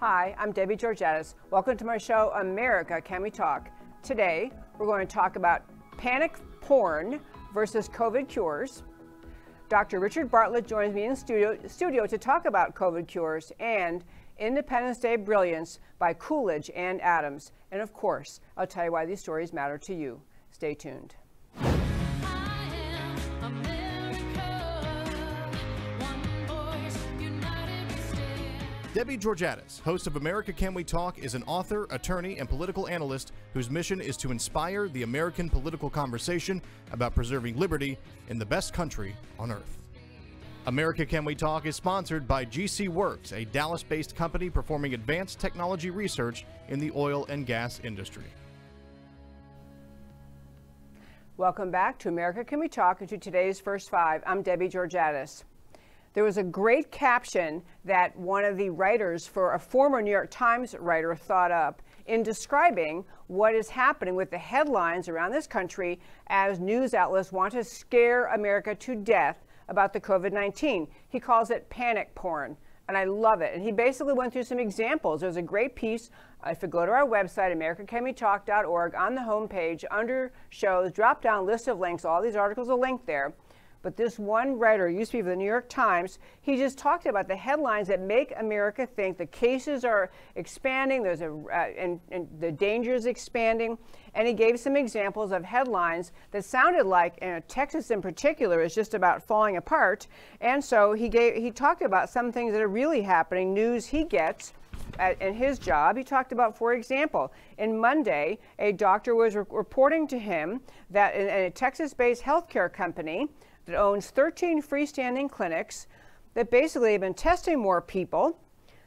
Hi, I'm Debbie Georgatos. Welcome to my show, America, Can We Talk? Today, we're going to talk about panic porn versus COVID cures. Dr. Richard Bartlett joins me in studio to talk about COVID cures and Independence Day Brilliance by Coolidge and Adams. And of course, I'll tell you why these stories matter to you. Stay tuned. Debbie Georgatos, host of America Can We Talk, is an author, attorney, and political analyst whose mission is to inspire the American political conversation about preserving liberty in the best country on earth. America Can We Talk is sponsored by GC Works, a Dallas-based company performing advanced technology research in the oil and gas industry. Welcome back to America Can We Talk and to today's First Five. I'm Debbie Georgatos. There was a great caption that one of the writers for a former New York Times writer thought up in describing what is happening with the headlines around this country as news outlets want to scare America to death about the COVID-19. He calls it panic porn, and I love it. And he basically went through some examples. There's a great piece. If you go to our website, americacanwetalk.org, on the homepage, under shows, drop-down list of links, all these articles are linked there. But this one writer, used to be for the New York Times, he just talked about the headlines that make America think the cases are expanding, and the danger is expanding. And he gave some examples of headlines that sounded like, Texas in particular is just about falling apart. And so he talked about some things that are really happening, news he gets in his job. He talked about, for example, in Monday, a doctor was reporting to him that in a Texas-based healthcare company that owns 13 freestanding clinics that basically have been testing more people.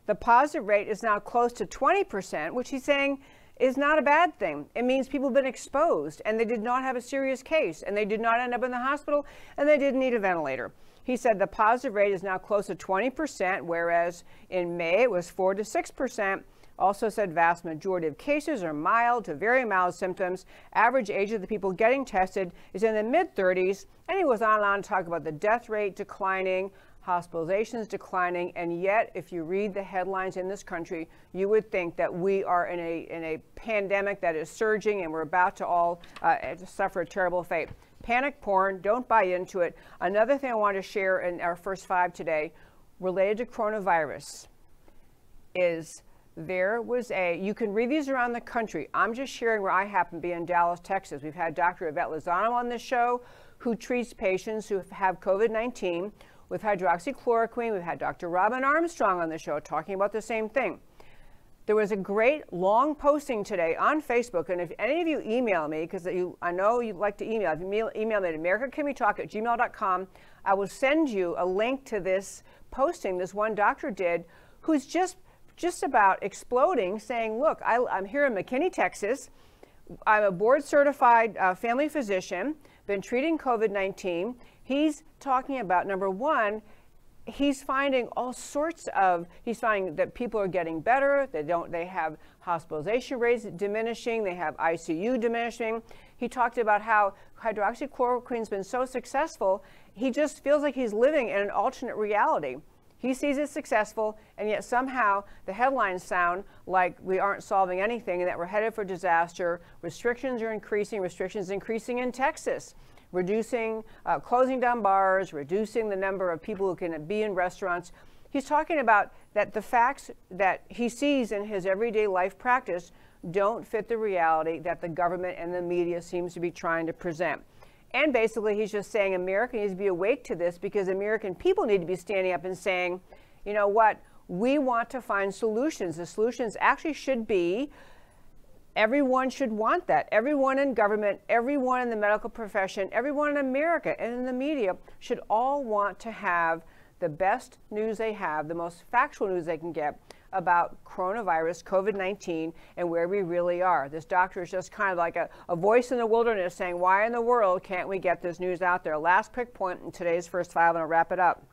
The positive rate is now close to 20%, which he's saying is not a bad thing. It means people have been exposed and they did not have a serious case and they did not end up in the hospital and they didn't need a ventilator. He said the positive rate is now close to 20%, whereas in May it was 4 to 6%. Also said vast majority of cases are mild to very mild symptoms. Average age of the people getting tested is in the mid-30s. And he was on to talk about the death rate declining, hospitalizations declining, and yet if you read the headlines in this country, you would think that we are in a pandemic that is surging and we're about to all suffer a terrible fate. Panic porn, don't buy into it. Another thing I want to share in our First Five today related to coronavirus is there was you can read these around the country. I'm just sharing where I happen to be in Dallas, Texas. We've had Dr. Yvette Lozano on this show who treats patients who have COVID-19 with hydroxychloroquine. We've had Dr. Robin Armstrong on the show talking about the same thing. There was a great long posting today on Facebook, and if any of you email me, because I know you like to email, if you email me at americacanwetalk@gmail.com, I will send you a link to this posting this one doctor did who's just about exploding, saying, look, I'm here in McKinney, Texas. I'm a beard-certified family physician, been treating COVID-19. He's talking about, number one, he's finding all sorts of, he's finding that people are getting better. They have hospitalization rates diminishing. They have ICU diminishing. He talked about how hydroxychloroquine's been so successful. He just feels like he's living in an alternate reality. He sees it successful, and yet somehow the headlines sound like we aren't solving anything and that we're headed for disaster. Restrictions are increasing, restrictions increasing in Texas, reducing, closing down bars, reducing the number of people who can be in restaurants. He's talking about that the facts that he sees in his everyday life practice don't fit the reality that the government and the media seems to be trying to present. And basically, he's just saying America needs to be awake to this because American people need to be standing up and saying, you know what, we want to find solutions. The solutions actually should be, everyone should want that. Everyone in government, everyone in the medical profession, everyone in America and in the media should all want to have the best news they have, the most factual news they can get about coronavirus, COVID-19, and where we really are. This doctor is just kind of like a voice in the wilderness saying, why in the world can't we get this news out there? Last quick point in today's First Five, and I'll wrap it up.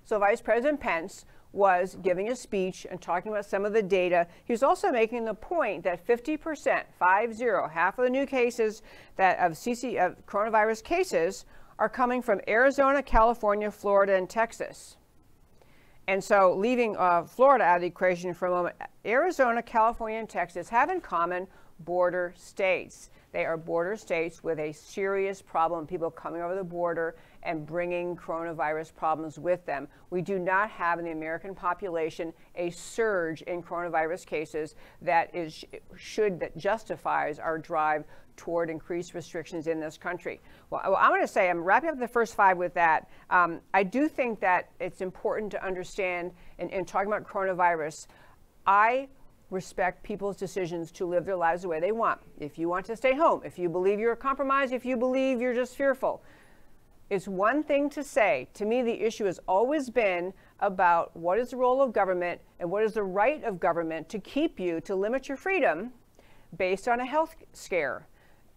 So Vice President Pence was giving a speech and talking about some of the data. He was also making the point that 50%, half of the new cases of coronavirus cases are coming from Arizona, California, Florida, and Texas. And so leaving Florida out of the equation for a moment, Arizona, California, and Texas have in common border states. They are border states with a serious problem, people coming over the border and bringing coronavirus problems with them. We do not have in the American population a surge in coronavirus cases that justifies our drive toward increased restrictions in this country. Well, I'm going to say, I'm wrapping up the first 5 with that. I do think that it's important to understand, in talking about coronavirus, I respect people's decisions to live their lives the way they want. If you want to stay home, if you believe you're compromised, if you believe you're just fearful. It's one thing to say. To me, the issue has always been about what is the role of government and what is the right of government to keep you, to limit your freedom based on a health scare.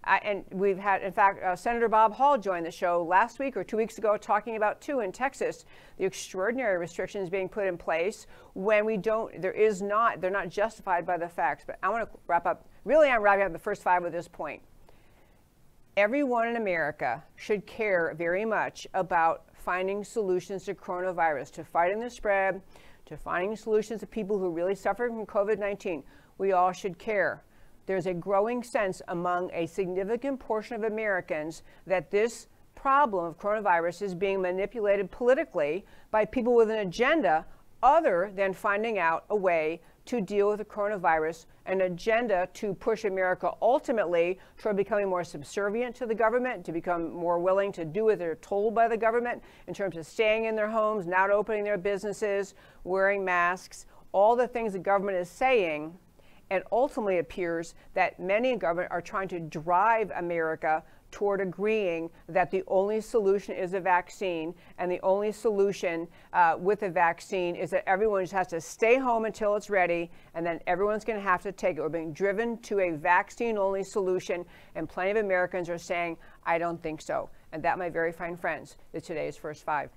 And we've had, in fact, Senator Bob Hall joined the show last week or 2 weeks ago talking about, too, in Texas, the extraordinary restrictions being put in place when they're not justified by the facts. But I want to wrap up, really I'm wrapping up the first 5 with this point. Everyone in America should care very much about finding solutions to coronavirus, to fighting the spread, to finding solutions to people who really suffer from COVID-19. We all should care. There's a growing sense among a significant portion of Americans that this problem of coronavirus is being manipulated politically by people with an agenda other than finding out a way to deal with the coronavirus, an agenda to push America ultimately toward becoming more subservient to the government, to become more willing to do what they're told by the government in terms of staying in their homes, not opening their businesses, wearing masks, all the things the government is saying. And ultimately it appears that many in government are trying to drive America toward agreeing that the only solution is a vaccine, and the only solution with a vaccine is that everyone just has to stay home until it's ready, and then everyone's going to have to take it. We're being driven to a vaccine-only solution, and plenty of Americans are saying, I don't think so. And that, my very fine friends, is today's First 5.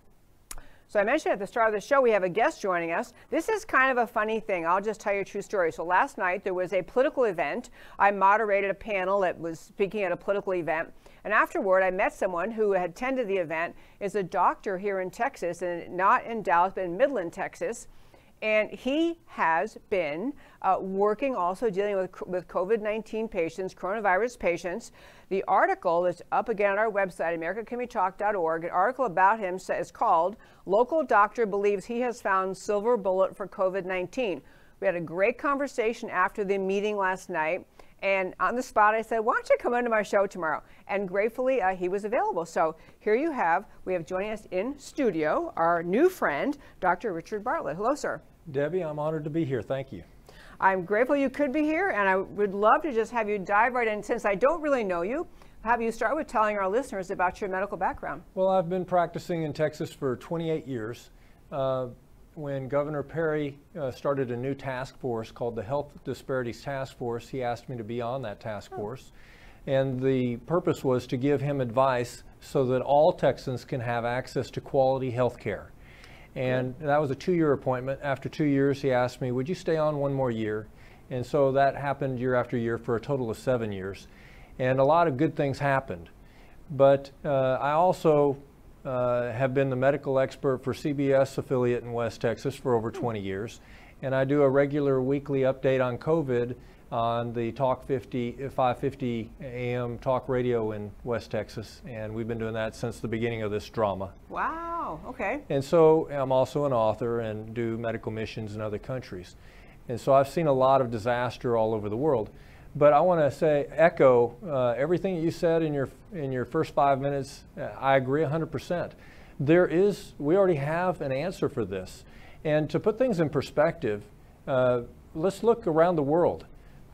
So I mentioned at the start of the show, we have a guest joining us. This is kind of a funny thing. I'll just tell you a true story. So last night, there was a political event. I moderated a panel that was speaking at a political event. And afterward, I met someone who had attended the event, is a doctor here in Texas, and not in Dallas, but in Midland, Texas. And he has been working also dealing with COVID-19 patients, coronavirus patients. The article is up again on our website, americacanwetalk.org. An article about him is called Local Doctor Believes He Has Found Silver Bullet for COVID-19. We had a great conversation after the meeting last night. And on the spot, I said, why don't you come into my show tomorrow? And gratefully, he was available. So here we have joining us in studio, our new friend, Dr. Richard Bartlett. Hello, sir. Debbie, I'm honored to be here. Thank you. I'm grateful you could be here, and I would love to just have you dive right in. Since I don't really know you, have you start with telling our listeners about your medical background. Well, I've been practicing in Texas for 28 years. When Governor Perry started a new task force called the Health Disparities Task Force, he asked me to be on that task force. And the purpose was to give him advice so that all Texans can have access to quality health care. And that was a 2-year appointment. After 2 years, he asked me, would you stay on one more year? And so that happened year after year for a total of 7 years. And a lot of good things happened. But I also have been the medical expert for CBS affiliate in West Texas for over 20 years. And I do a regular weekly update on COVID on the Talk 550 AM talk radio in West Texas. And we've been doing that since the beginning of this drama. Wow, okay. And so I'm also an author and do medical missions in other countries. And so I've seen a lot of disaster all over the world. But I want to echo everything that you said in your first 5 minutes. I agree 100%. We already have an answer for this. And to put things in perspective, let's look around the world.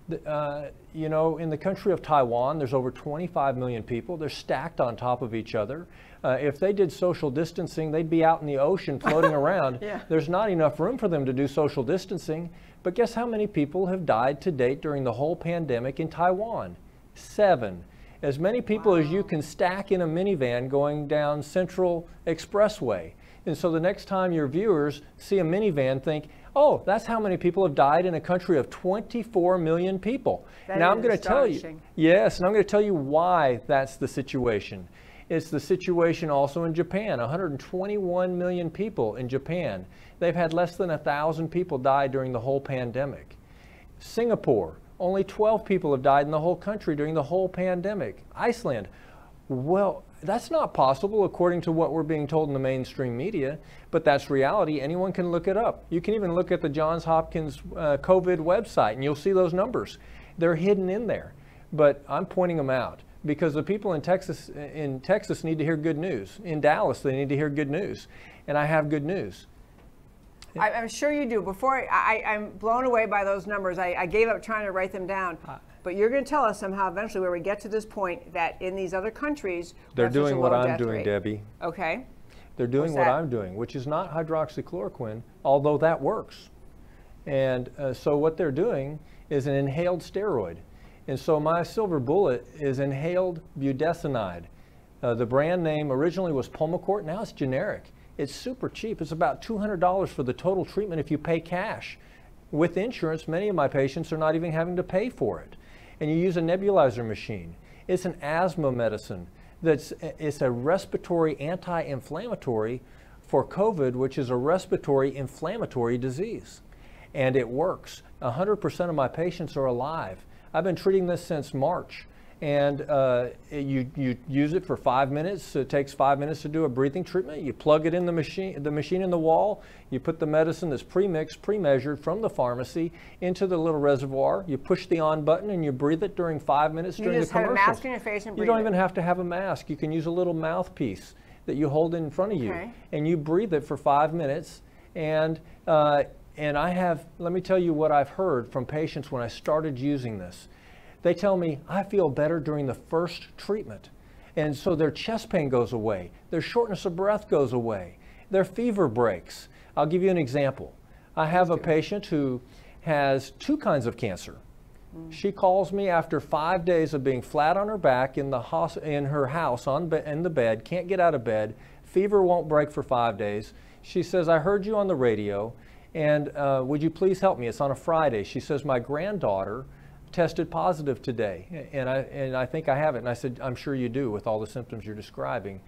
You know, in the country of Taiwan, there's over 25 million people. They're stacked on top of each other. If they did social distancing, they'd be out in the ocean floating around. Yeah. There's not enough room for them to do social distancing. But guess how many people have died to date during the whole pandemic in Taiwan? 7. As many people as you can stack in a minivan going down Central Expressway. And so the next time your viewers see a minivan, think, oh, that's how many people have died in a country of 24 million people. That now is I'm going to tell you, astonishing. yes, and I'm going to tell you why that's the situation. It's the situation also in Japan. 121 million people in Japan. They've had less than 1,000 people die during the whole pandemic. Singapore, only 12 people have died in the whole country during the whole pandemic. Iceland, well, that's not possible according to what we're being told in the mainstream media, but that's reality. Anyone can look it up. You can even look at the Johns Hopkins COVID website and you'll see those numbers. They're hidden in there, but I'm pointing them out because the people in Texas need to hear good news. In Dallas, they need to hear good news, and I have good news. I'm sure you do. Before I'm blown away by those numbers. I gave up trying to write them down. But you're going to tell us somehow eventually where we get to this point that in these other countries they're doing what I'm doing, Debbie. Okay. They're doing what I'm doing, which is not hydroxychloroquine, although that works. And so what they're doing is an inhaled steroid. And so my silver bullet is inhaled budesonide. The brand name originally was Pulmicort, now it's generic. It's super cheap. It's about $200 for the total treatment if you pay cash. With insurance, many of my patients are not even having to pay for it. And you use a nebulizer machine. It's an asthma medicine. It's a respiratory anti-inflammatory for COVID, which is a respiratory inflammatory disease. And it works. 100% of my patients are alive. I've been treating this since March. And you use it for 5 minutes. It takes 5 minutes to do a breathing treatment. You plug it in the machine in the wall. You put the medicine that's pre-mixed, pre-measured from the pharmacy into the little reservoir. You push the on button and you breathe it during 5 minutes during the commercials. You just have a mask on your face and breathe. You don't even have to have a mask. You can use a little mouthpiece that you hold in front of you, and you breathe it for 5 minutes. And I have, let me tell you what I've heard from patients when I started using this. They tell me, I feel better during the first treatment. And so their chest pain goes away. Their shortness of breath goes away. Their fever breaks. I'll give you an example. I have a patient who has 2 kinds of cancer. She calls me after 5 days of being flat on her back in her house in the bed, can't get out of bed, fever won't break for 5 days. She says, I heard you on the radio, and would you please help me? It's on a Friday. She says, my granddaughter tested positive today, and I think I have it. And I said, I'm sure you do with all the symptoms you're describing.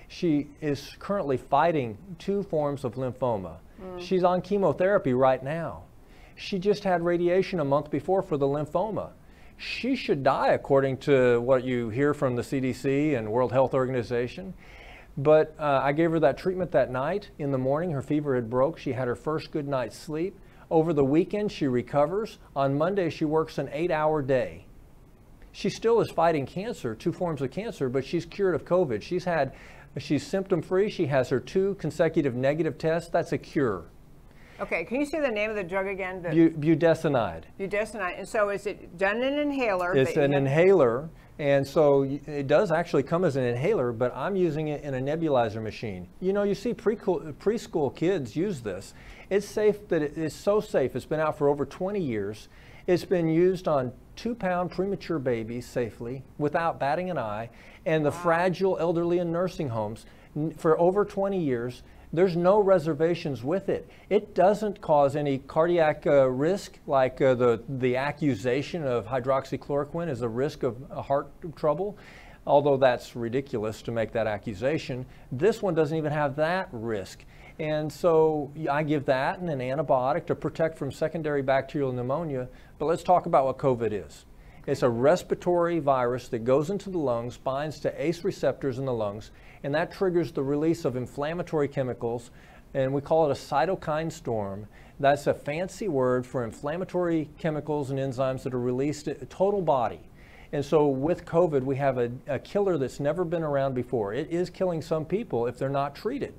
She is currently fighting 2 forms of lymphoma. She's on chemotherapy right now. She just had radiation a month before for the lymphoma. She should die according to what you hear from the CDC and World Health Organization. But I gave her that treatment that night. In the morning, her fever had broke. She had her first good night's sleep. Over the weekend, she recovers. On Monday, she works an 8-hour day. She still is fighting cancer, 2 forms of cancer, but she's cured of COVID. She's symptom-free. She has her 2 consecutive negative tests. That's a cure. Okay, can you say the name of the drug again? Budesonide. Budesonide. And so is it done in an inhaler? It's an inhaler. And so it does actually come as an inhaler, but I'm using it in a nebulizer machine. You know, you see preschool kids use this. It's safe, it's so safe. It's been out for over 20 years. It's been used on 2-pound premature babies safely without batting an eye, and the fragile elderly in nursing homes for over 20 years. There's no reservations with it. It doesn't cause any cardiac risk, like the accusation of hydroxychloroquine is a risk of heart trouble, although that's ridiculous to make that accusation. This one doesn't even have that risk. And so I give that and an antibiotic to protect from secondary bacterial pneumonia. But let's talk about what COVID is. It's a respiratory virus that goes into the lungs, binds to ACE receptors in the lungs, and that triggers the release of inflammatory chemicals, and we call it a cytokine storm. That's a fancy word for inflammatory chemicals and enzymes that are released in the total body. And so with COVID, we have a killer that's never been around before. It is killing some people if they're not treated.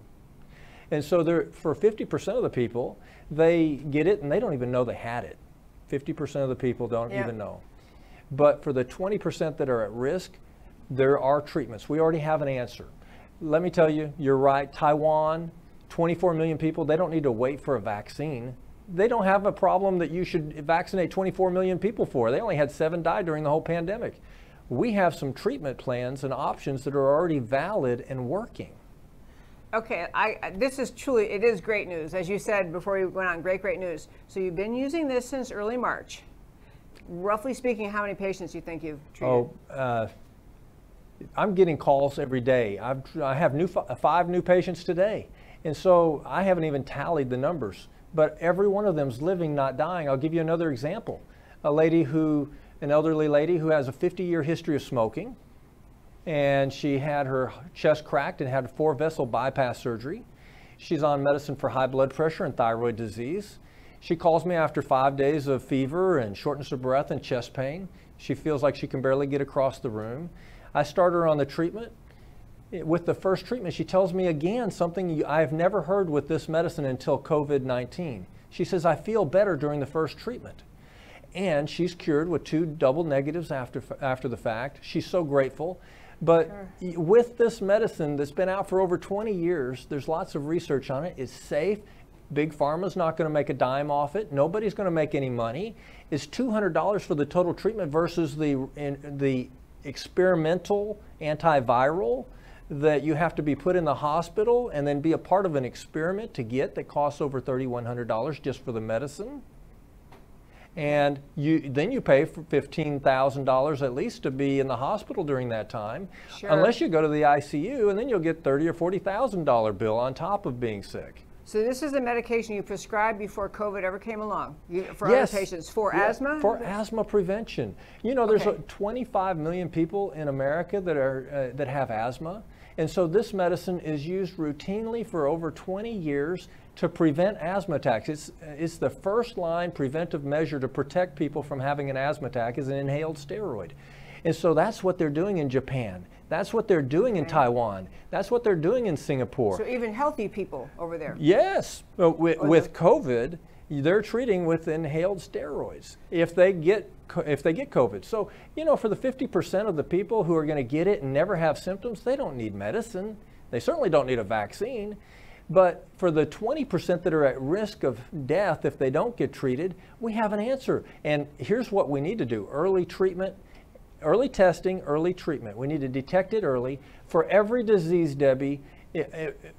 And so for 50% of the people, they get it and they don't even know they had it. 50% of the people don't even know. But for the 20% that are at risk, there are treatments. We already have an answer. Let me tell you, you're right. Taiwan, 24 million people, they don't need to wait for a vaccine. They don't have a problem that you should vaccinate 24 million people for. They only had 7 die during the whole pandemic. We have some treatment plans and options that are already valid and working. Okay, this is truly, it is great news. As you said before we went on, great news. So you've been using this since early March. Roughly speaking, how many patients do you think you've treated? I'm getting calls every day. I have 5 new patients today. And so I haven't even tallied the numbers, but every one of them is living, not dying. I'll give you another example. An elderly lady who has a 50-year history of smoking, and she had her chest cracked and had a 4-vessel bypass surgery. She's on medicine for high blood pressure and thyroid disease. She calls me after 5 days of fever and shortness of breath and chest pain. She feels like she can barely get across the room. I start her on the treatment. With the first treatment, she tells me again something I've never heard with this medicine until COVID-19. She says, I feel better during the first treatment. And she's cured with 2 double negatives after the fact. She's so grateful. But sure, with this medicine that's been out for over 20 years, there's lots of research on it. It's safe. Big Pharma's not going to make a dime off it. Nobody's going to make any money. It's $200 for the total treatment versus the experimental antiviral that you have to be put in the hospital and then be a part of an experiment to get that costs over $3,100 just for the medicine. And then you pay for $15,000 at least to be in the hospital during that time, sure, unless you go to the ICU, and then you'll get $30,000 or $40,000 bill on top of being sick. So this is a medication you prescribed before COVID ever came along for yes, other patients for asthma? For asthma prevention. You know, there's 25 million people in America that have asthma. And so this medicine is used routinely for over 20 years to prevent asthma attacks. It's the first line preventive measure to protect people from having an asthma attack is an inhaled steroid. And so that's what they're doing in Japan. That's what they're doing in Taiwan. That's what they're doing in Singapore. So even healthy people over there. Yes. With COVID, they're treating with inhaled steroids if they get COVID. So, you know, for the 50% of the people who are going to get it and never have symptoms, they don't need medicine. They certainly don't need a vaccine. But for the 20% that are at risk of death if they don't get treated, we have an answer. And here's what we need to do. Early treatment, early testing, early treatment. We need to detect it early. For every disease, Debbie,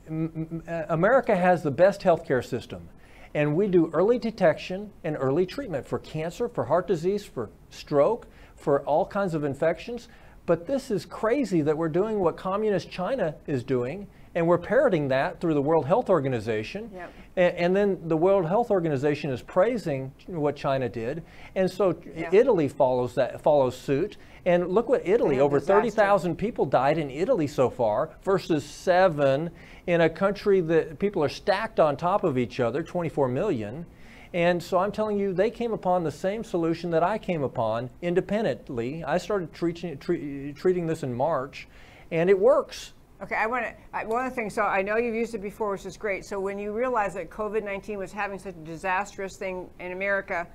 America has the best healthcare system. And we do early detection and early treatment for cancer, for heart disease, for stroke, for all kinds of infections. But this is crazy that we're doing what communist China is doing, and we're parroting that through the World Health Organization. Yep. And then the World Health Organization is praising what China did. And so Italy follows suit. And look what Italy, over 30,000 people died in Italy so far versus 7 in a country that people are stacked on top of each other, 24 million. And so I'm telling you, they came upon the same solution that I came upon independently. I started treating this in March, and it works. Okay, one of the things, so I know you've used it before, which is great. So when you realized that COVID-19 was having such a disastrous thing in America,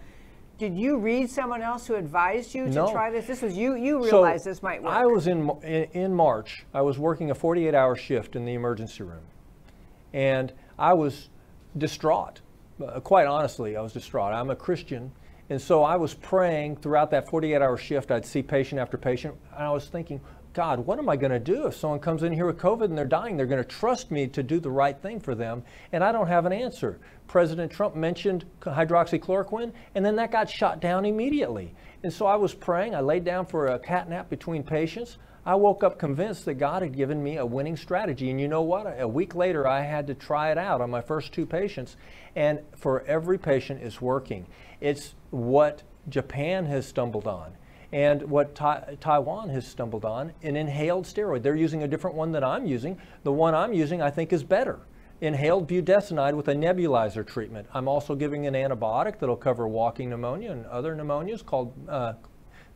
did you read someone else who advised you to try this? This was you realized this might work. I was in March, I was working a 48-hour shift in the emergency room. And I was distraught. Quite honestly, I was distraught. I'm a Christian. And so I was praying throughout that 48-hour shift. I'd see patient after patient. And I was thinking, God, what am I going to do if someone comes in here with COVID and they're dying? They're going to trust me to do the right thing for them, and I don't have an answer. President Trump mentioned hydroxychloroquine, and then that got shot down immediately. And so I was praying. I laid down for a cat nap between patients. I woke up convinced that God had given me a winning strategy. And you know what? A week later, I had to try it out on my first 2 patients. And for every patient, it's working. It's what Japan has stumbled on. And what Taiwan has stumbled on, an inhaled steroid. They're using a different one that I'm using. The one I'm using, I think, is better. Inhaled budesonide with a nebulizer treatment. I'm also giving an antibiotic that'll cover walking pneumonia and other pneumonias called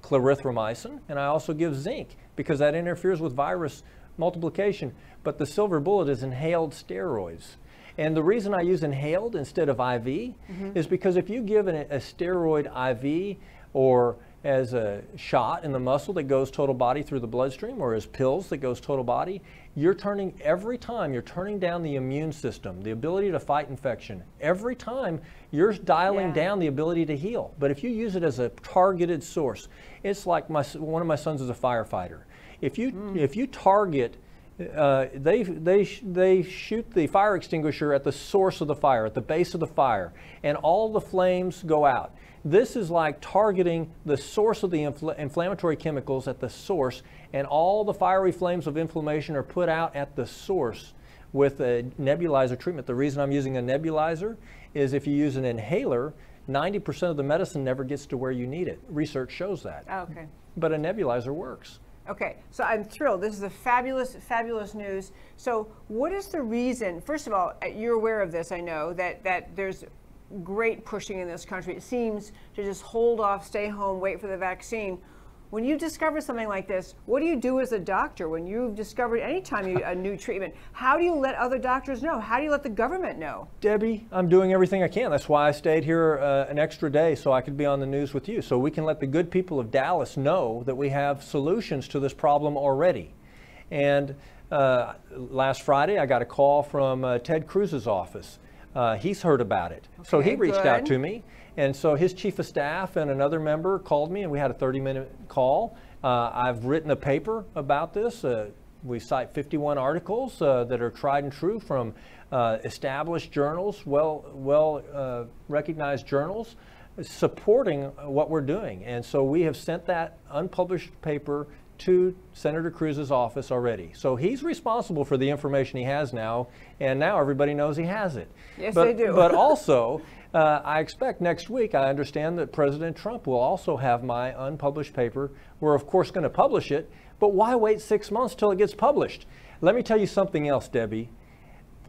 clarithromycin. And I also give zinc because that interferes with virus multiplication. But the silver bullet is inhaled steroids. And the reason I use inhaled instead of IV is because if you give a steroid IV or as a shot in the muscle that goes total body through the bloodstream, or as pills that goes total body, every time you're turning down the immune system, the ability to fight infection. Every time you're dialing down the ability to heal. But if you use it as a targeted source, it's like one of my sons is a firefighter. If you target, they shoot the fire extinguisher at the source of the fire, at the base of the fire, and all the flames go out. This is like targeting the source of the inflammatory chemicals at the source, and all the fiery flames of inflammation are put out at the source with a nebulizer treatment. The reason I'm using a nebulizer is if you use an inhaler, 90% of the medicine never gets to where you need it. Research shows that. Oh, okay. But a nebulizer works. Okay, so I'm thrilled. This is a fabulous, fabulous news. So what is the reason, first of all, you're aware of this, I know, that there's great pushing in this country. It seems to just hold off, stay home, wait for the vaccine. When you discover something like this, what do you do as a doctor when you've discovered a new treatment? How do you let other doctors know? How do you let the government know? Debbie, I'm doing everything I can. That's why I stayed here an extra day so I could be on the news with you, so we can let the good people of Dallas know that we have solutions to this problem already. And last Friday, I got a call from Ted Cruz's office. He's heard about it. Okay, so he reached out to me. And so his chief of staff and another member called me, and we had a 30-minute call. I've written a paper about this. We cite 51 articles that are tried and true from established journals, well recognized journals, supporting what we're doing. And so we have sent that unpublished paper to Senator Cruz's office already. So he's responsible for the information he has now, and now everybody knows he has it. Yes, they do. But also, I expect next week, I understand that President Trump will also have my unpublished paper. We're of course going to publish it, but why wait 6 months till it gets published? Let me tell you something else, Debbie.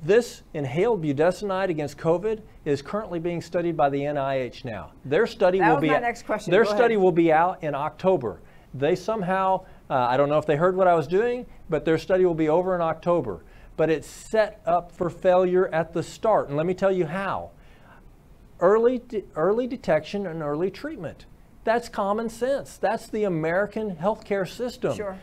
This inhaled budesonide against COVID is currently being studied by the NIH now. Their study will be out in October. They somehow, I don't know if they heard what I was doing, but their study will be over in October. But it's set up for failure at the start. And let me tell you how. Early detection and early treatment. That's common sense. That's the American healthcare system. Sure.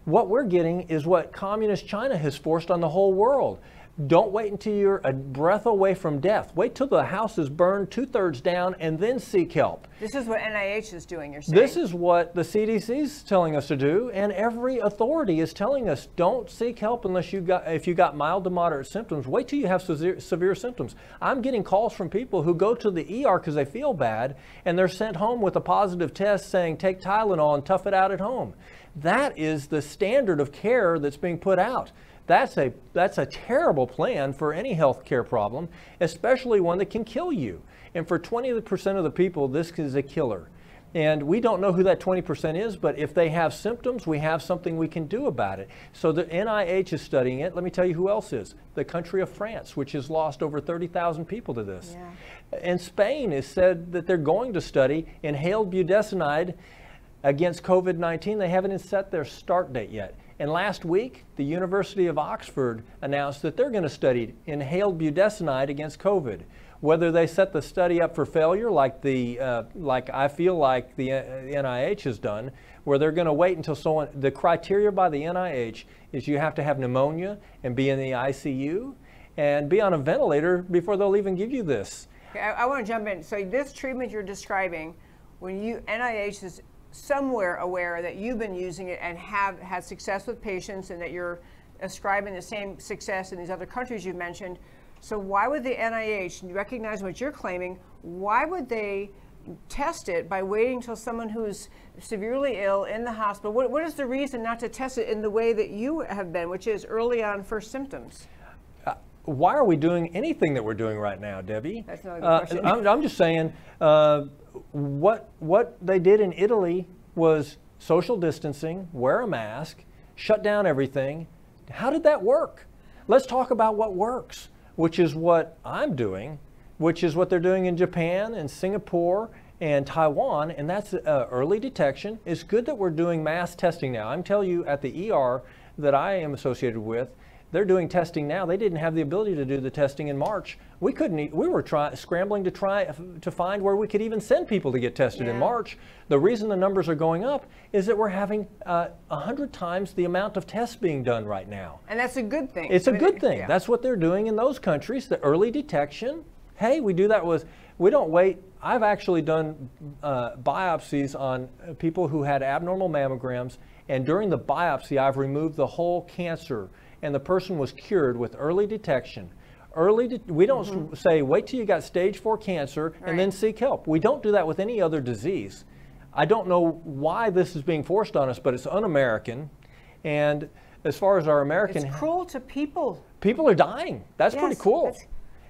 What we're getting is what communist China has forced on the whole world. Don't wait until you're a breath away from death. Wait till the house is burned 2/3 down and then seek help. This is what NIH is doing, you're saying? This is what the CDC is telling us to do, and every authority is telling us don't seek help unless if you got mild to moderate symptoms. Wait till you have severe symptoms. I'm getting calls from people who go to the ER because they feel bad, and they're sent home with a positive test saying take Tylenol and tough it out at home. That is the standard of care that's being put out. That's a terrible plan for any health care problem, especially one that can kill you. And for 20% of the people, this is a killer. And we don't know who that 20% is, but if they have symptoms, we have something we can do about it. So the NIH is studying it. Let me tell you who else is. The country of France, which has lost over 30,000 people to this. Yeah. And Spain has said that they're going to study inhaled budesonide against COVID-19. They haven't set their start date yet. And last week, the University of Oxford announced that they're going to study inhaled budesonide against COVID. Whether they set the study up for failure, like I feel like the NIH has done, where they're going to wait until the criteria by the NIH is you have to have pneumonia and be in the ICU and be on a ventilator before they'll even give you this. Okay, I want to jump in. So this treatment you're describing, when NIH is somewhere aware that you've been using it and have had success with patients and that you're ascribing the same success in these other countries you've mentioned. So why would the NIH recognize what you're claiming? Why would they test it by waiting until someone who's severely ill in the hospital? What is the reason not to test it in the way that you have been, which is early on first symptoms? Why are we doing anything that we're doing right now, Debbie? That's not a good question. I'm just saying, what they did in Italy was social distancing, wear a mask, shut down everything. How did that work? Let's talk about what works, which is what I'm doing, which is what they're doing in Japan and Singapore and Taiwan, and that's early detection. It's good that we're doing mass testing now. I'm telling you, at the ER that I am associated with, they're doing testing now. They didn't have the ability to do the testing in March. We were scrambling to find where we could even send people to get tested in March. The reason the numbers are going up is that we're having 100 times the amount of tests being done right now. And that's a good thing. It's a good thing. Yeah. That's what they're doing in those countries, the early detection. Hey, we do that we don't wait. I've actually done biopsies on people who had abnormal mammograms, and during the biopsy, I've removed the whole cancer, and the person was cured with early detection. We don't say, wait till you got stage 4 cancer and then seek help. We don't do that with any other disease. I don't know why this is being forced on us, but it's un-American. And as far as our American... It's cruel to people. People are dying. That's pretty cool.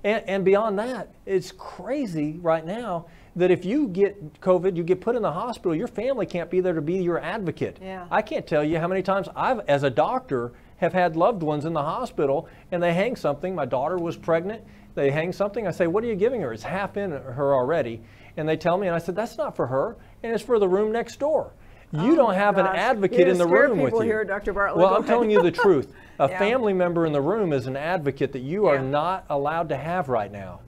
And beyond that, it's crazy right now that if you get COVID, you get put in the hospital, your family can't be there to be your advocate. Yeah. I can't tell you how many times I've, as a doctor, have had loved ones in the hospital and they hang something. My daughter was pregnant. They hang something. I say, what are you giving her? It's half in her already. And they tell me, and I said, that's not for her, and it's for the room next door. You don't have an advocate in the room with you. Here, Dr. Bartlett. Well, I'm telling you the truth. A family member in the room is an advocate that you are not allowed to have right now.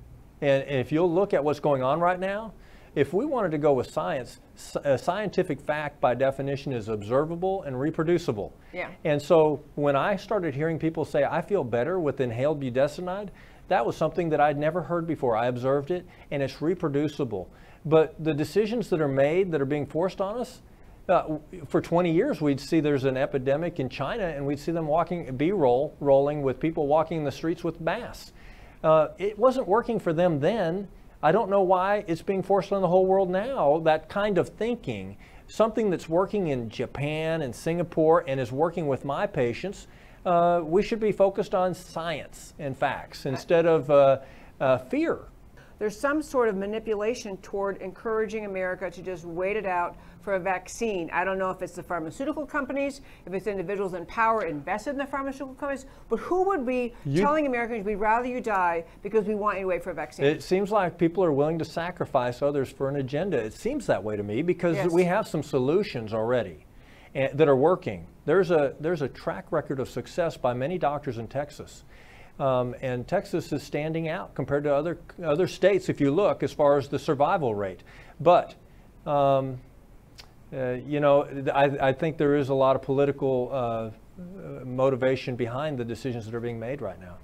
And if you'll look at what's going on right now, if we wanted to go with science, a scientific fact by definition is observable and reproducible. Yeah. And so when I started hearing people say, I feel better with inhaled budesonide, that was something that I'd never heard before. I observed it, and it's reproducible. But the decisions that are made that are being forced on us, for 20 years, we'd see there's an epidemic in China, and we'd see them walking, rolling with people walking the streets with masks. It wasn't working for them then. I don't know why it's being forced on the whole world now, that kind of thinking. Something that's working in Japan and Singapore and is working with my patients, we should be focused on science and facts instead of fear. There's some sort of manipulation toward encouraging America to just wait it out for a vaccine. I don't know if it's the pharmaceutical companies, if it's individuals in power invested in the pharmaceutical companies, but who would be telling Americans we'd rather you die because we want you to wait for a vaccine? It seems like people are willing to sacrifice others for an agenda. It seems that way to me because we have some solutions already that are working. There's a track record of success by many doctors in Texas. And Texas is standing out compared to other states if you look as far as the survival rate. But you know, I think there is a lot of political motivation behind the decisions that are being made right now.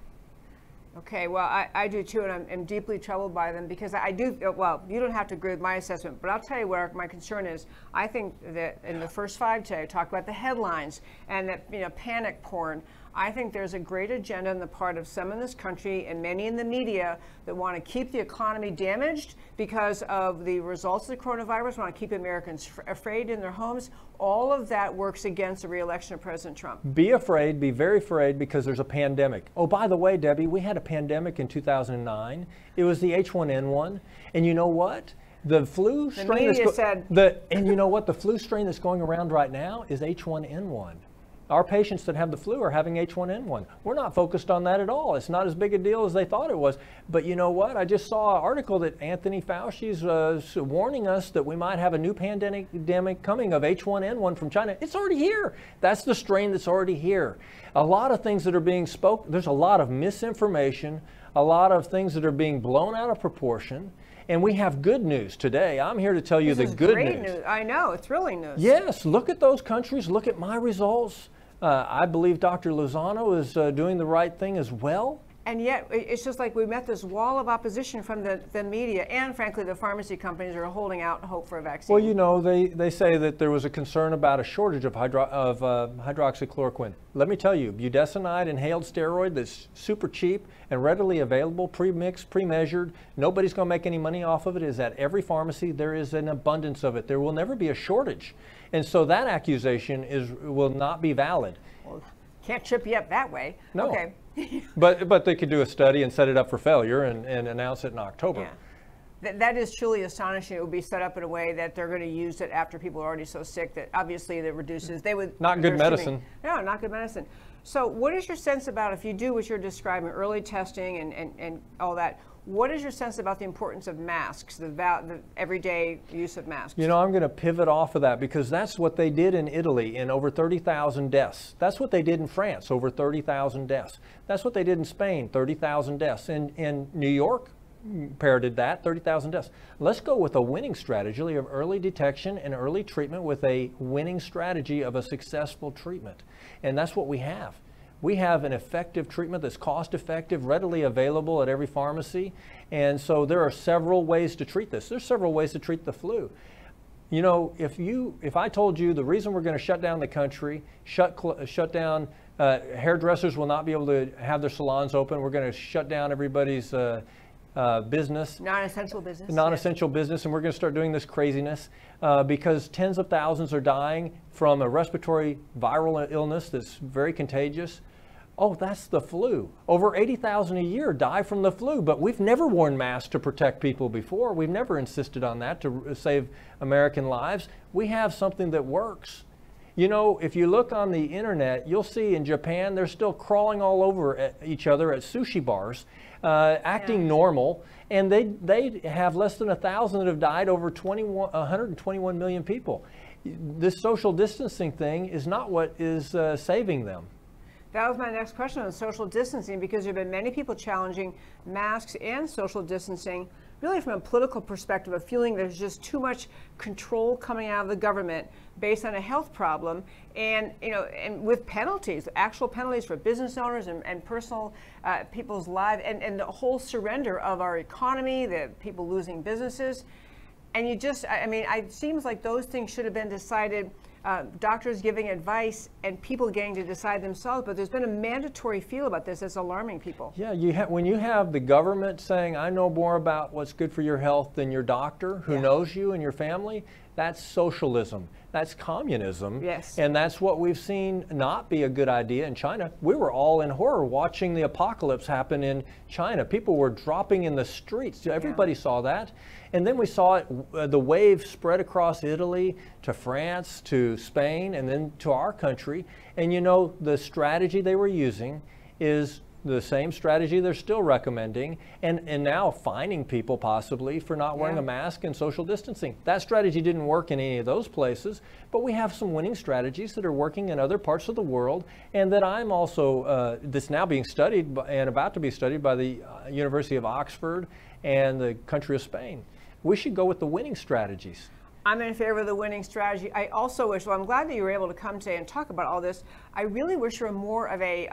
Okay, well, I do too, and I'm deeply troubled by them because I do, well, you don't have to agree with my assessment, but I'll tell you where my concern is. I think that in the first 5 today, I talked about the headlines and that, you know, panic porn. I think there's a great agenda on the part of some in this country and many in the media that want to keep the economy damaged because of the results of the coronavirus, want to keep Americans afraid in their homes. All of that works against the re-election of President Trump. Be afraid, be very afraid because there's a pandemic. Oh, by the way, Debbie, we had a pandemic in 2009. It was the H1N1. And you know what? The flu strain and you know what? The flu strain that's going around right now is H1N1. Our patients that have the flu are having H1N1. We're not focused on that at all. It's not as big a deal as they thought it was. But you know what? I just saw an article that Anthony Fauci's warning us that we might have a new pandemic coming of H1N1 from China. It's already here. That's the strain that's already here. A lot of things that are being spoken, there's a lot of misinformation, a lot of things that are being blown out of proportion. And we have good news today. I'm here to tell you the good news. I know, it's really news. Yes, look at those countries, look at my results. I believe Dr. Lozano is doing the right thing as well. And yet, it's just like we met this wall of opposition from the media and, frankly, the pharmacy companies are holding out hope for a vaccine. Well, you know, they say that there was a concern about a shortage of hydroxychloroquine. Let me tell you, budesonide inhaled steroid that's super cheap and readily available, pre-mixed, pre-measured, nobody's going to make any money off of it, is at every pharmacy. There is an abundance of it. There will never be a shortage. And so that accusation will not be valid. Well, can't trip you up that way. No. Okay. but they could do a study and set it up for failure and announce it in October. Yeah. That is truly astonishing. It would be set up in a way that they're going to use it after people are already so sick that obviously that reduces. They would not good medicine. No, not good medicine. So what is your sense about if you do what you're describing, early testing and all that? What is your sense about the importance of masks, the everyday use of masks? You know, I'm going to pivot off of that because that's what they did in Italy in over 30,000 deaths. That's what they did in France, over 30,000 deaths. That's what they did in Spain, 30,000 deaths. In New York, parroted that, 30,000 deaths. Let's go with a winning strategy of early detection and early treatment with a winning strategy of a successful treatment. And that's what we have. We have an effective treatment that's cost effective, readily available at every pharmacy. And so there are several ways to treat this. There's several ways to treat the flu. You know, if I told you the reason we're going to shut down the country, shut down Hairdressers will not be able to have their salons open. We're going to shut down everybody's business. Non-essential business. Non-essential business, and we're going to start doing this craziness because tens of thousands are dying from a respiratory viral illness that's very contagious. Oh, that's the flu. Over 80,000 a year die from the flu, but we've never worn masks to protect people before. We've never insisted on that to save American lives. We have something that works. You know, if you look on the internet, you'll see in Japan, they're still crawling all over at each other at sushi bars, acting normal, and they have less than 1,000 that have died, over 121 million people. This social distancing thing is not what is saving them. That was my next question on social distancing, because there have been many people challenging masks and social distancing, really from a political perspective, of feeling there's just too much control coming out of the government based on a health problem, and and with penalties, actual penalties for business owners and personal people's lives, and the whole surrender of our economy, the people losing businesses. And you just, I mean, it seems like those things should have been decided, doctors giving advice and people getting to decide themselves, but there's been a mandatory feel about this that's alarming people. Yeah, when you have the government saying, I know more about what's good for your health than your doctor who knows you and your family, that's socialism. That's communism. Yes. And that's what we've seen not be a good idea in China. We were all in horror watching the apocalypse happen in China. People were dropping in the streets. Everybody saw that. And then we saw it, the wave spread across Italy to France to Spain and then to our country. And you know, the strategy they were using is the same strategy they're still recommending, and now fining people possibly for not wearing a mask and social distancing. That strategy didn't work in any of those places, but we have some winning strategies that are working in other parts of the world, and that I'm also, that's now being studied and about to be studied by the University of Oxford and the country of Spain. We should go with the winning strategies. I'm in favor of the winning strategy. I also wish, well, I'm glad that you were able to come today and talk about all this. I really wish there were more of a,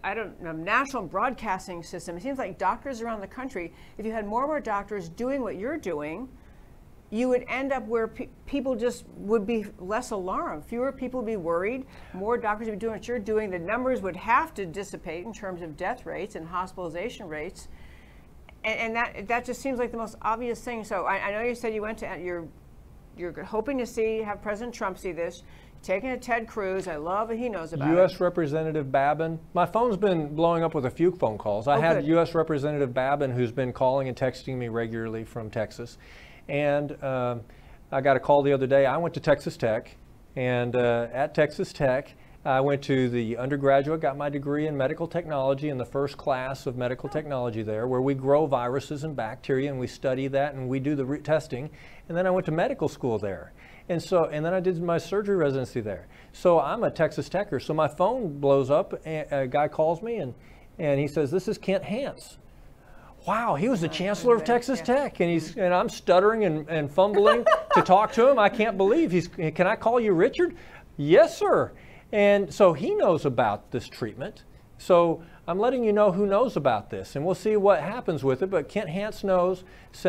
I don't know, national broadcasting system. It seems like doctors around the country, if you had more and more doctors doing what you're doing, you would end up where people just would be less alarmed. Fewer people would be worried. More doctors would be doing what you're doing. The numbers would have to dissipate in terms of death rates and hospitalization rates. And that just seems like the most obvious thing. So I know you said you went to, you're hoping to have President Trump see this. Taking to Ted Cruz. I love that he knows about it. U.S. Representative Babin. My phone's been blowing up with a few phone calls. I had U.S. Representative Babin, who's been calling and texting me regularly from Texas. And I got a call the other day. I went to Texas Tech. And at Texas Tech, I went to the undergraduate, got my degree in medical technology in the first class of medical technology there, where we grow viruses and bacteria, and we study that, and we do the testing. And then I went to medical school there. And then I did my surgery residency there. So I'm a Texas Techer. So my phone blows up, and a guy calls me, and he says, "This is Kent Hance." Wow, he was the chancellor of Texas Tech, and I'm stuttering and fumbling to talk to him. I can't believe can I call you Richard? Yes, sir. And so he knows about this treatment. So I'm letting you know who knows about this, and we'll see what happens with it. But Kent Hance knows,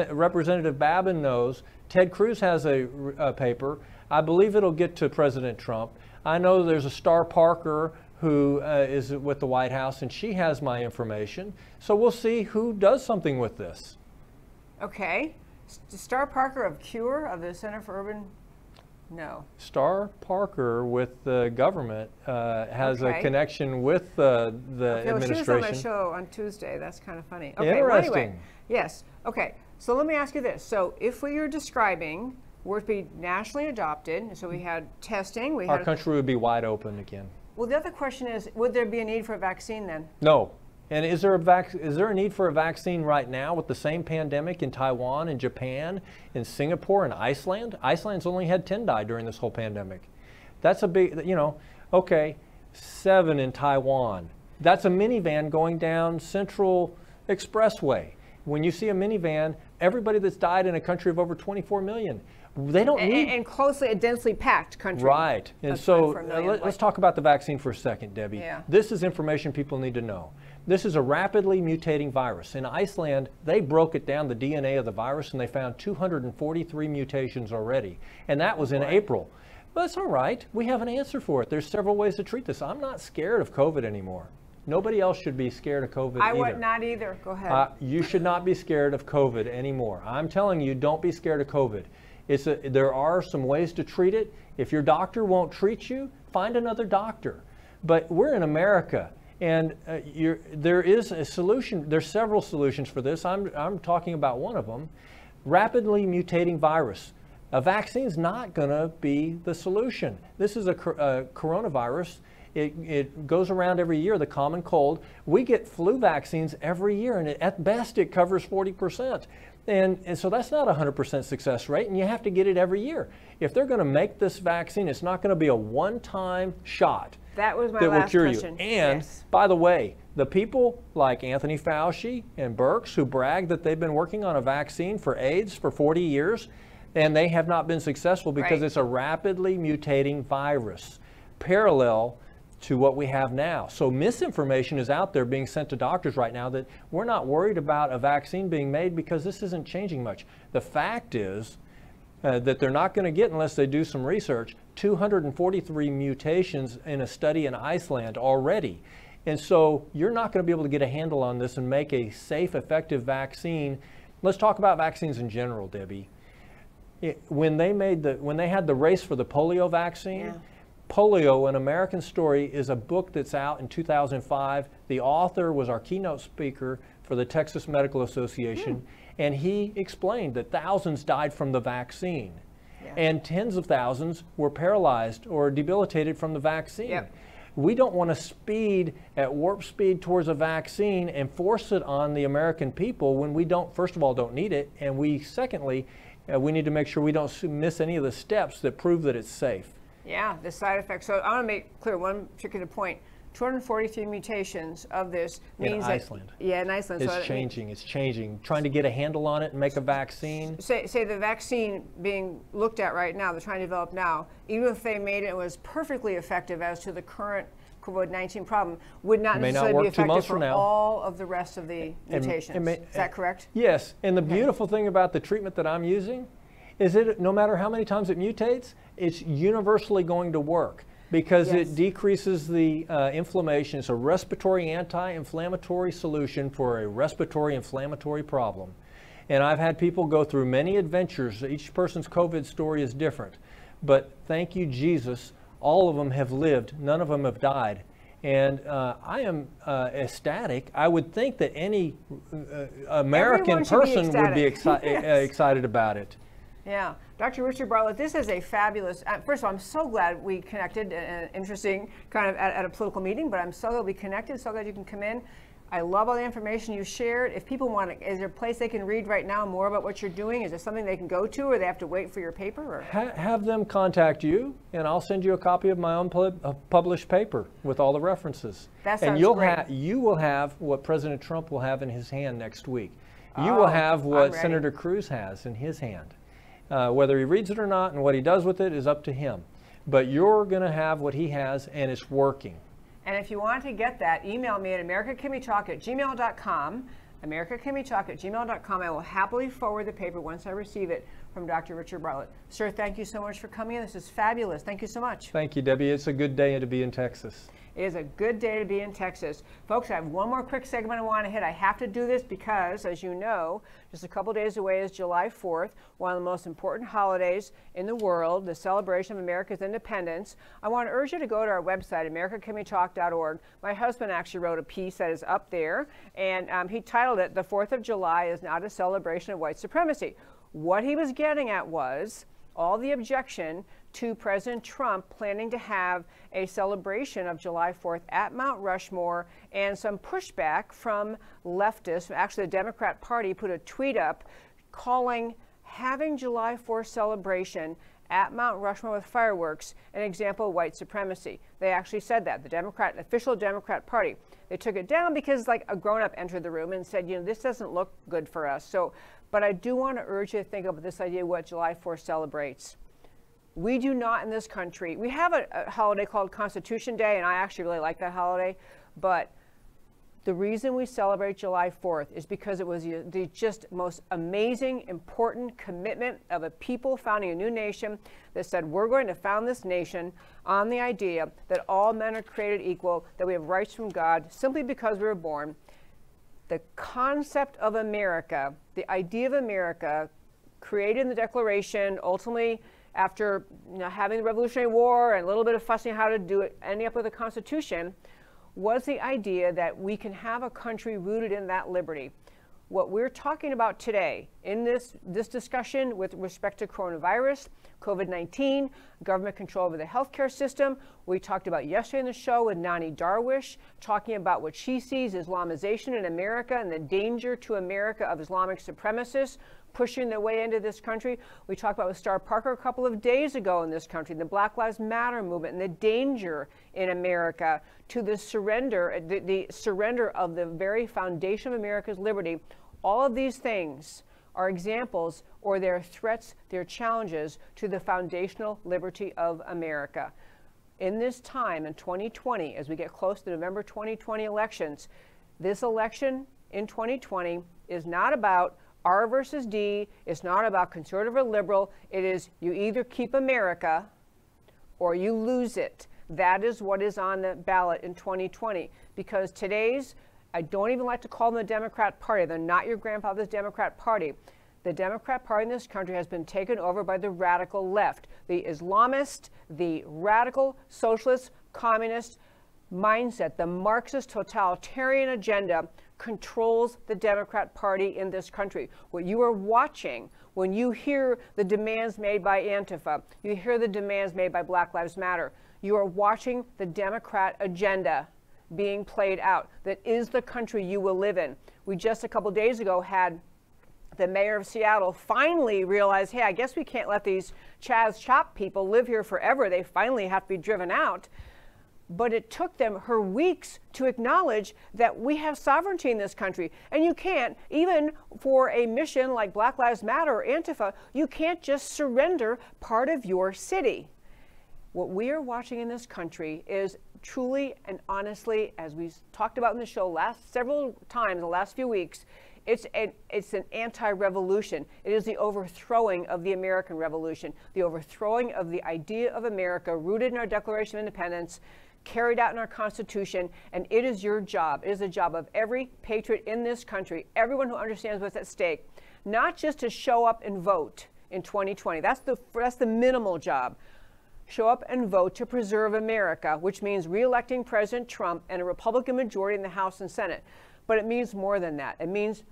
Representative Babin knows, Ted Cruz has a paper. I believe it'll get to President Trump. I know there's a Star Parker who is with the White House, and she has my information. So we'll see who does something with this. Okay. Star Parker of CURE, of the Center for Urban... No. Star Parker with the government has a connection with the administration. Well, she was on my show on Tuesday. That's kind of funny. Okay, interesting. Well, anyway, yes. Okay, so let me ask you this. So if we are describing were to be nationally adopted, so we had testing, our country would be wide open again. Well, the other question is, would there be a need for a vaccine then? No. And is there a need for a vaccine right now with the same pandemic in Taiwan and Japan, in Singapore and Iceland? Iceland's only had 10 die during this whole pandemic. That's a big, okay, 7 in Taiwan. That's a minivan going down Central Expressway. When you see a minivan, everybody that's died in a country of over 24 million, they don't need... And closely, a densely packed country. Right. And so let's talk about the vaccine for a second, Debbie. Yeah. This is information people need to know. This is a rapidly mutating virus. In Iceland, they broke it down, the DNA of the virus, and they found 243 mutations already. And that was in April. Well, that's all right. We have an answer for it. There's several ways to treat this. I'm not scared of COVID anymore. Nobody else should be scared of COVID either. I would not either. Go ahead. You should not be scared of COVID anymore. I'm telling you, don't be scared of COVID. There are some ways to treat it. If your doctor won't treat you, find another doctor. But we're in America, and there is a solution. There's several solutions for this. I'm talking about one of them. Rapidly mutating virus. A vaccine's not going to be the solution. This is a coronavirus. It goes around every year, the common cold. We get flu vaccines every year, and at best it covers 40%. And so that's not a 100% success rate, and you have to get it every year. If they're going to make this vaccine, it's not going to be a one-time shot that was my that will last cure question. you. And yes. By the way, the people like Anthony Fauci and Birx who brag that they've been working on a vaccine for AIDS for 40 years, and they have not been successful because it's a rapidly mutating virus, parallel to what we have now. So misinformation is out there being sent to doctors right now that we're not worried about a vaccine being made because this isn't changing much. The fact is that they're not going to get, unless they do some research, 243 mutations in a study in Iceland already. And so you're not going to be able to get a handle on this and make a safe, effective vaccine. Let's talk about vaccines in general, Debbie. When they had the race for the polio vaccine, Polio, An American Story, is a book that's out in 2005. The author was our keynote speaker for the Texas Medical Association, and he explained that thousands died from the vaccine, and tens of thousands were paralyzed or debilitated from the vaccine. We don't want to speed at warp speed towards a vaccine and force it on the American people when we don't, first of all, don't need it, and secondly, we need to make sure we don't miss any of the steps that prove that it's safe. Yeah, the side effects. So I want to make clear one particular point. 243 mutations of this means in Iceland. In Iceland. It's changing. It's changing. Trying to get a handle on it and make a vaccine. Say the vaccine being looked at right now, they're trying to develop now, even if they made it was perfectly effective as to the current COVID-19 problem, would not necessarily be effective for all of the rest of the mutations. Is that correct? Yes. And the beautiful thing about the treatment that I'm using is that no matter how many times it mutates, it's universally going to work because it decreases the inflammation. It's a respiratory anti-inflammatory solution for a respiratory inflammatory problem. And I've had people go through many adventures. Each person's COVID story is different. But thank you, Jesus, all of them have lived. None of them have died. And I am ecstatic. I would think that any American person would be excited about it. Yeah. Dr. Richard Bartlett, this is a fabulous, first of all, I'm so glad we connected, interesting kind of at a political meeting, but I'm so glad we connected, so glad you can come in. I love all the information you shared. If people want to, is there a place they can read right now more about what you're doing? Is there something they can go to, or they have to wait for your paper? Or? Have them contact you, and I'll send you a copy of my own published paper with all the references. That sounds great. You will have what President Trump will have in his hand next week. You will have what Senator Cruz has in his hand. Whether he reads it or not and what he does with it is up to him. But you're going to have what he has, and it's working. And if you want to get that, email me at americacanwetalk@gmail.com, americacanwetalk@gmail.com. I will happily forward the paper once I receive it from Dr. Richard Bartlett. Sir, thank you so much for coming in. This is fabulous. Thank you so much. Thank you, Debbie. It's a good day to be in Texas. It is a good day to be in Texas. Folks, I have one more quick segment I want to hit. I have to do this because, as you know, just a couple days away is July 4th, one of the most important holidays in the world, the celebration of America's independence. I want to urge you to go to our website, americacanwetalk.org. My husband actually wrote a piece that is up there, and he titled it, "The 4th of July is Not a Celebration of White Supremacy." What he was getting at was all the objection to President Trump planning to have a celebration of July 4th at Mount Rushmore, and some pushback from leftists. Actually, the Democrat Party put a tweet up calling having July 4th celebration at Mount Rushmore with fireworks an example of white supremacy. They actually said that, the official Democrat Party. They took it down because like a grown-up entered the room and said, you know, this doesn't look good for us. So, but I do want to urge you to think about this idea of what July 4th celebrates. We do not in this country. We have a holiday called Constitution Day, and I actually really like that holiday, but The reason we celebrate July 4th is because it was the just most amazing, important commitment of a people founding a new nation that said, we're going to found this nation on the idea that all men are created equal, that we have rights from God simply because we were born. The concept of America, the idea of America, created in the Declaration, ultimately after having the Revolutionary War and a little bit of fussing how to do it, ending up with a Constitution, was the idea that we can have a country rooted in that liberty. What we're talking about today in this discussion with respect to coronavirus, COVID-19, government control over the healthcare system, we talked about yesterday in the show with Nani Darwish, talking about what she sees Islamization in America and the danger to America of Islamic supremacists pushing their way into this country. We talked about with Star Parker a couple of days ago in this country, the Black Lives Matter movement and the danger in America to the surrender of the very foundation of America's liberty. All of these things are examples, or they're threats, they're challenges to the foundational liberty of America. In this time, in 2020, as we get close to the November 2020 elections, this election in 2020 is not about R versus D. It's not about conservative or liberal. It is you either keep America or you lose it. That is what is on the ballot in 2020. Because today's, I don't even like to call them the Democrat Party. They're not your grandfather's Democrat Party. The Democrat Party in this country has been taken over by the radical left, the Islamist, the radical socialist, communist mindset, the Marxist totalitarian agenda controls the Democrat Party in this country. What you are watching when you hear the demands made by Antifa, you hear the demands made by Black Lives Matter, you are watching the Democrat agenda being played out. That is the country you will live in. We just a couple days ago had the mayor of Seattle finally realize, hey, I guess we can't let these Chaz Chop people live here forever. They finally have to be driven out. But it took her weeks to acknowledge that we have sovereignty in this country. And you can't, even for a mission like Black Lives Matter or Antifa, you can't just surrender part of your city. What we are watching in this country is truly and honestly, as we talked about in the show several times the last few weeks, it's an anti-revolution. It is the overthrowing of the American Revolution, the overthrowing of the idea of America rooted in our Declaration of Independence, carried out in our Constitution, and it is your job. It is the job of every patriot in this country, everyone who understands what's at stake, not just to show up and vote in 2020. That's the minimal job. Show up and vote to preserve America, which means re-electing President Trump and a Republican majority in the House and Senate. But it means more than that. It means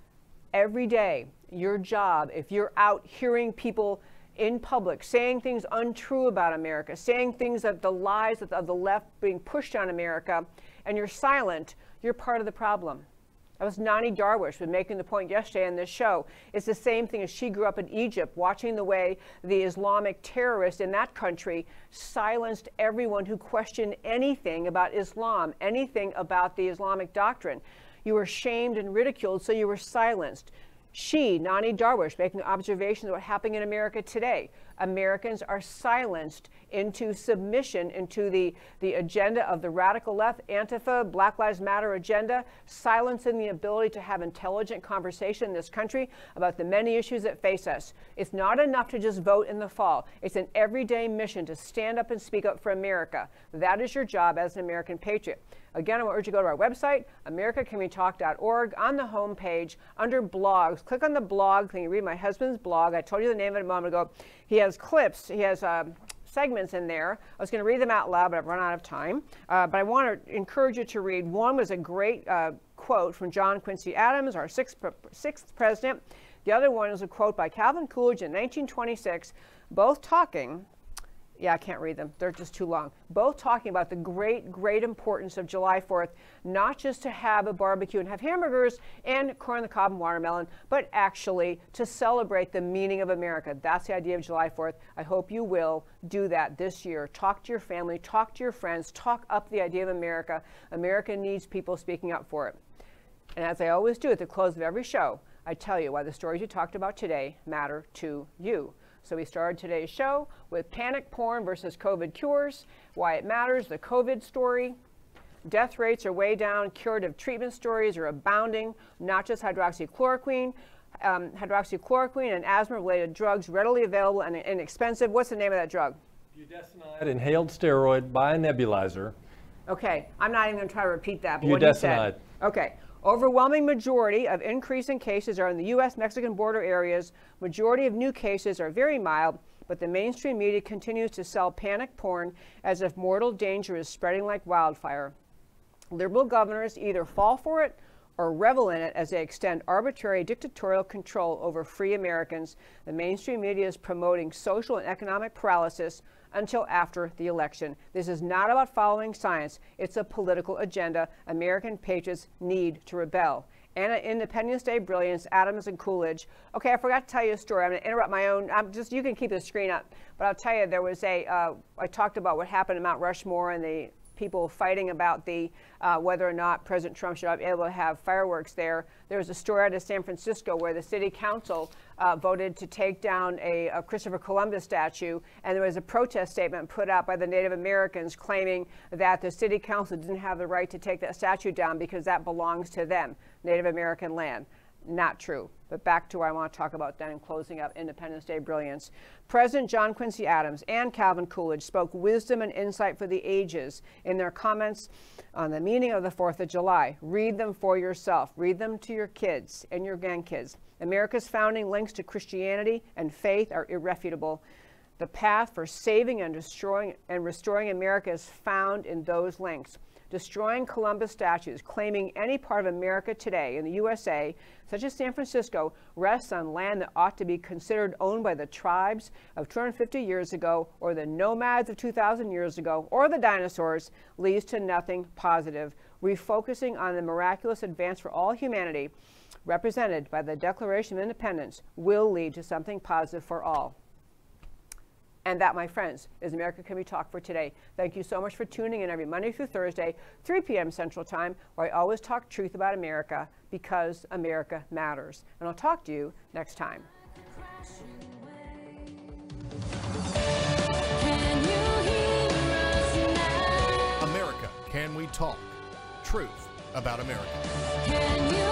every day, your job, if you're out hearing people in public saying things untrue about America, saying things that the lies of the left being pushed on America, and you're silent, you're part of the problem. That was Nani Darwish was making the point yesterday in this show. It's the same thing as she grew up in Egypt, watching the way the Islamic terrorists in that country silenced everyone who questioned anything about Islam, anything about the Islamic doctrine. You were shamed and ridiculed, so you were silenced. She, Nani Darwish, making observations of what's happening in America today. Americans are silenced into submission into the agenda of the radical left, Antifa, Black Lives Matter agenda, silencing the ability to have intelligent conversation in this country about the many issues that face us. It's not enough to just vote in the fall. It's an everyday mission to stand up and speak up for America. That is your job as an American patriot. Again, I want to urge you to go to our website, americacanwetalk.org. On the home page, under blogs, click on the blog thing. You read my husband's blog. I told you the name of it a moment ago. He has clips. He has segments in there. I was going to read them out loud, but I've run out of time. But I want to encourage you to read. One was a great quote from John Quincy Adams, our sixth president. The other one is a quote by Calvin Coolidge in 1926, both talking. Yeah, I can't read them. They're just too long. Both talking about the great, great importance of July 4th, not just to have a barbecue and have hamburgers and corn on the cob and watermelon, but actually to celebrate the meaning of America. That's the idea of July 4th. I hope you will do that this year. Talk to your family, talk to your friends, talk up the idea of America. America needs people speaking up for it. And as I always do at the close of every show, I tell you why the stories you talked about today matter to you. So we started today's show with panic porn versus COVID cures, why it matters, the COVID story. Death rates are way down. Curative treatment stories are abounding. Not just hydroxychloroquine. Hydroxychloroquine and asthma-related drugs readily available and inexpensive. What's the name of that drug? Budesonide inhaled steroid by a nebulizer. Okay, I'm not even going to try to repeat that, but what you said. Okay. Overwhelming majority of increasing cases are in the U.S.-Mexican border areas. Majority of new cases are very mild, but the mainstream media continues to sell panic porn as if mortal danger is spreading like wildfire. Liberal governors either fall for it or revel in it as they extend arbitrary dictatorial control over free Americans. The mainstream media is promoting social and economic paralysis until after the election. This is not about following science. It's a political agenda. American patriots need to rebel. Anna, Independence Day, Brilliance, Adams, and Coolidge. Okay, I forgot to tell you a story. I'm going to interrupt my own. You can keep the screen up. But I'll tell you, there was I talked about what happened at Mount Rushmore and the people fighting about the whether or not President Trump should be able to have fireworks there. There was a story out of San Francisco where the city council voted to take down a Christopher Columbus statue, and there was a protest statement put out by the Native Americans claiming that the city council didn't have the right to take that statue down because that belongs to them, Native American land. Not true. But back to what I want to talk about then in closing up Independence Day Brilliance. President John Quincy Adams and Calvin Coolidge spoke wisdom and insight for the ages in their comments on the meaning of the 4th of July. Read them for yourself. Read them to your kids and your grandkids. America's founding links to Christianity and faith are irrefutable. The path for saving and destroying and restoring America is found in those links. Destroying Columbus statues, claiming any part of America today in the USA, such as San Francisco, rests on land that ought to be considered owned by the tribes of 250 years ago, or the nomads of 2,000 years ago, or the dinosaurs, leads to nothing positive. Refocusing on the miraculous advance for all humanity, represented by the Declaration of Independence, will lead to something positive for all. And that, my friends, is America Can We Talk for today. Thank you so much for tuning in every Monday through Thursday, 3 p.m. Central Time, where I always talk truth about America because America matters. And I'll talk to you next time. America Can We Talk? Truth about America.